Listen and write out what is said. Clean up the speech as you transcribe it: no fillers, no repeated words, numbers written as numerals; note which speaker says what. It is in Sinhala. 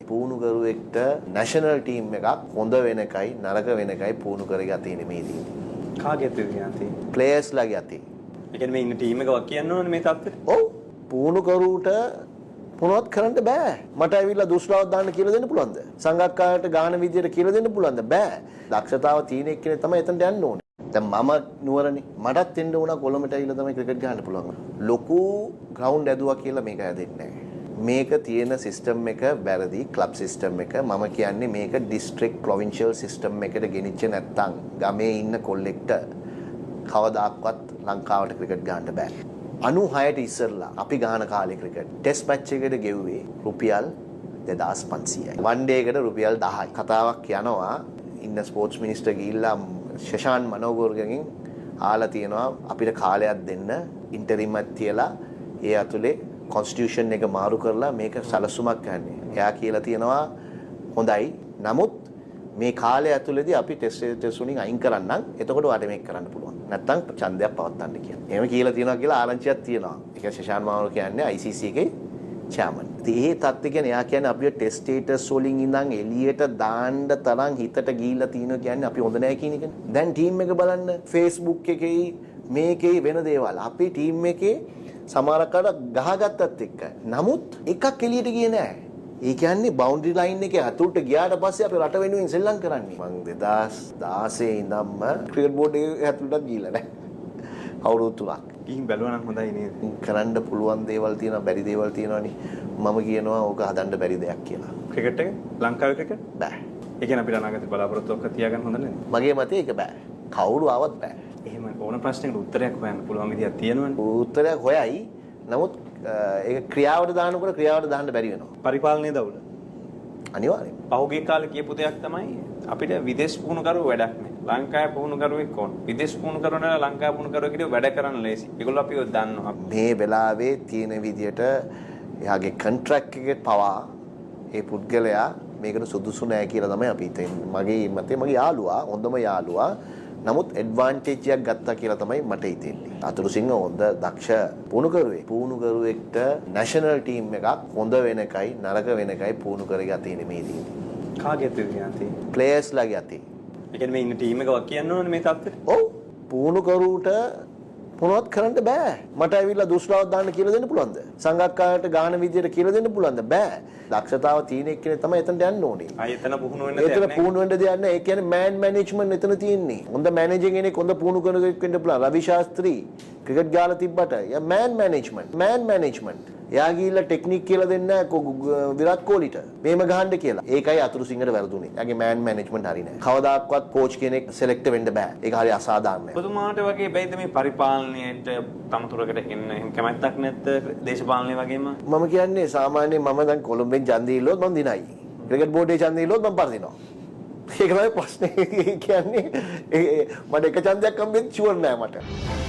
Speaker 1: පුහුණුකරුවෙක්ට නැෂනල් ටීම් එකක් හොඳ වෙනකයි නරක වෙනකයි පුහුණු කරගෙන තියෙන්නේ මේ දී.
Speaker 2: කාගේ අතේ තියෙන්නේ?
Speaker 1: ප්ලේයර්ස්ලාගේ අතේ.
Speaker 2: ඒ කියන්නේ මේ ඉන්න ටීම් එක වක් කියන්න ඕනේ මේ තත්ත්වෙට.
Speaker 1: ඔව්. පුහුණුකරුට මොනවත් කරන්න බෑ. මට ඇවිල්ලා දුෂ්ලාවක් දාන්න කියලා දෙන්න පුළුවන්ද? සංගක්කාරට ගාන විදියට කියලා දෙන්න පුළුවන්ද? බෑ. දක්ෂතාව තියෙන එක්කෙනෙක් තමයි එතනට යන්න ඕනේ. දැන් මම නුවරනේ මටත් එන්න උනා කොළඹට ඇවිල්ලා තමයි ක්‍රිකට් ගහන්න පුළුවන්. ලොකු ග්‍රවුන්ඩ් ඇදුවා කියලා මේක හැදෙන්නේ නැහැ. මේක තියෙන සිස්ටම් එක වැරදි ක්ලබ් සිස්ටම් එක. මම කියන්නේ මේක ඩිස්ට්‍රික්ට් ප්‍රොවින්ෂල් සිස්ටම් එකට ගෙනිච්ච නැත්තම් ගමේ ඉන්න කොල්ලෙක්ට කවදාක්වත් ලංකාවට ක්‍රිකට් ගහන්න බෑ. 96ට ඉස්සරලා අපි ගහන කාලේ ක්‍රිකට් ටෙස්ට් මැච් එකකට ගෙව්වේ රුපියල් 2500යි. වන් ඩේ එකට රුපියල් 10යි. කතාවක් යනවා ඉන්න ස්පෝර්ට්ස් මිනිස්ටර් ගිහිල්ලා ශෂාන් මනෝගෝර්ගෙන් ආලා තියෙනවා අපිට කාලයක් දෙන්න ඉන්ටරිම් එකක් තියලා ඒ ඇතුලේ කොන්ස්ටිටියුෂන් එක මාරු කරලා මේක සලසුමක් ගන්නනේ. එයා කියලා තියෙනවා හොඳයි. නමුත් මේ කාලය ඇතුළේදී අපි ටෙස්ට් වලින් අයින් කරන්නම්. එතකොට ඔයාලට මේක කරන්න පුළුවන්. නැත්තම් ඡන්දයක් පවත්වන්න කියලා. එහෙම කියලා තියෙනවා කියලා ආරංචියක් තියෙනවා. ඒක ශෂාන් මාරු කියන්නේ ICC එකේ චෑමන්. ඉතින් ඒ තත්ත්වය කියන්නේ එයා කියන්නේ අපිව ටෙස්ට් ස්ටේටස් වලින් ඉඳන් එළියට දාන්න තරම් හිතට ගිහිල්ලා තියෙනවා කියන්නේ අපි හොඳ නැහැ කියන එකනේ. දැන් ටීම් එක බලන්න Facebook එකේ මේකේ වෙන දේවල්. අපි ටීම් එකේ සමහරකට ගහගත්තත් එක්ක. නමුත් එකක් එළියට ගියේ නෑ. ඒ කියන්නේ බවුන්ඩරි ලයින් එකේ අතුරට ගියාට පස්සේ අපි රට වෙනුවෙන් සෙල්ලම් කරන්නේ. මං 2016 ඉඳන්ම ක්‍රිකට් බෝඩ් එකේ ඇතුළටත් ගිහිල්ලා නෑ. අවුරුදු 3ක්.
Speaker 2: ගිහින් බැලුවා නම් හොඳයි නේද?
Speaker 1: කරන්න පුළුවන් දේවල් තියෙනවා, බැරි දේවල් තියෙනවනේ. මම කියනවා ඕක හදන්න බැරි දෙයක් කියලා.
Speaker 2: ක්‍රිකට් එක ලංකාවේ ක්‍රිකට්
Speaker 1: බෑ.
Speaker 2: ඒ කියන්නේ අපිට අනාගතේ බලාපොරොත්තුවක් තියාගන්න හොඳ නේද?
Speaker 1: මගේ මතේ ඒක බෑ. කවුරු ආවත් බෑ.
Speaker 2: එහෙම ඕන ප්‍රශ්නයකට උත්තරයක් හොයන්න පුළුවන් විදියක් තියෙනවනේ.
Speaker 1: උත්තරයක් හොයයි. නමුත් ඒක ක්‍රියාවට දානකොට ක්‍රියාවට දාන්න බැරි වෙනවා.
Speaker 2: පරිපාලනයේ දවුල.
Speaker 1: අනිවාර්යෙන්.
Speaker 2: පහුගිය කාලේ කියපු දෙයක් තමයි අපිට විදේශ පුහුණුකරුවෝ වැඩක් නැහැ. ලංකාවේ පුහුණුකරුවෙක් ඕන. විදේශ පුහුණුකරුවෝ නේද ලංකාවේ පුහුණුකරුවෙක් කිව්ව වැඩ කරන්න ලේසි. ඒගොල්ලෝ අපිව දන්නවා.
Speaker 1: මේ වෙලාවේ තියෙන විදියට එයාගේ කොන්ට්‍රැක්ට් එකේ පවා ඒ පුද්ගලයා මේකට සුදුසු නැහැ කියලා තමයි අපි හිතන්නේ. මගේ මතේ මගේ යාළුවා හොඳම යාළුවා නමුත් ඇඩ්වාන්ටේජ් එකක් ගත්තා කියලා තමයි මට හිතෙන්නේ. අතුරුසිංහ හොඳ දක්ෂ පුහුණුකරුවෙක්ට නැෂනල් ටීම් එකක් හොඳ වෙනකයි නරක වෙනකයි පුහුණු කරගෙන තියෙන්නේ මේ දී.
Speaker 2: කාගේ අතේ තියෙන්නේ?
Speaker 1: ප්ලේයර්ස්ලාගේ අතේ.
Speaker 2: ඒ කියන්නේ මේ ඉන්න ටීම් එක වක් කියන්න ඕනේ මේ තත්ත්වෙට.
Speaker 1: ඔව්. පුහුණුකරුට මොනවත් කරන්න බෑ. මට ඇවිල්ලා දුෂ්ලාවක් දාන්න කියලා දෙන්න පුළුවන්ද? සංගක්කාරට ගාන විදියට කියලා දෙන්න පුළුවන්ද? බෑ. දක්ෂතාව තියෙන එක්කෙනෙක් තමයි එතනට යන්න ඕනේ.
Speaker 2: ආයෙ එතන පුහුණු වෙන්න දෙයක් නැහැ.
Speaker 1: එතන පුහුණු වෙන්න දෙයක් නැහැ. ඒ කියන්නේ මෑන් මැනේජ්මන්ට් එතන තියෙන්නේ. හොඳ මැනේජර් කෙනෙක් හොඳ පුහුණු කරන කෙනෙක් වෙන්න පුළුවන්. රවි ශාස්ත්‍රී ක්‍රිකට් ගාලා තිබ්බට යා මෑන් මැනේජ්මන්ට්. එයා ගිහිල්ලා ටෙක්නික් කියලා දෙන්න විරාට් කොහ්ලිට. මේම ගහන්න කියලා. ඒකයි අතුරුසිංහට වැරදුනේ. එයාගේ මෑන් මැනේජ්මන්ට් හරි නැහැ. කවදාක්වත් කෝච් කෙනෙක් සෙලෙක්ට් වෙන්න බෑ. ඒක හරි අසාධාරණයි.
Speaker 2: ඔබතුමාට වගේ බැයිද මේ පරිපාලනයට තමතුරකට එන්න එහෙම කැමැත්තක් නැත්ද දේශපාලනය වගේම?
Speaker 1: මම කියන්නේ සාමාන්‍යයෙන් මම දැන් කොළඹෙන් ඡන්දය ඉල්ලුවොත් මම දිනයි. ක්‍රිකට් බෝඩේ ඡන්දය ඉල්ලුවොත් මම පරදිනවා. ඒක තමයි ප්‍රශ්නේ. කියන්නේ මට එක ඡන්දයක් හම්බෙන්නේ ෂුවර් නෑ මට.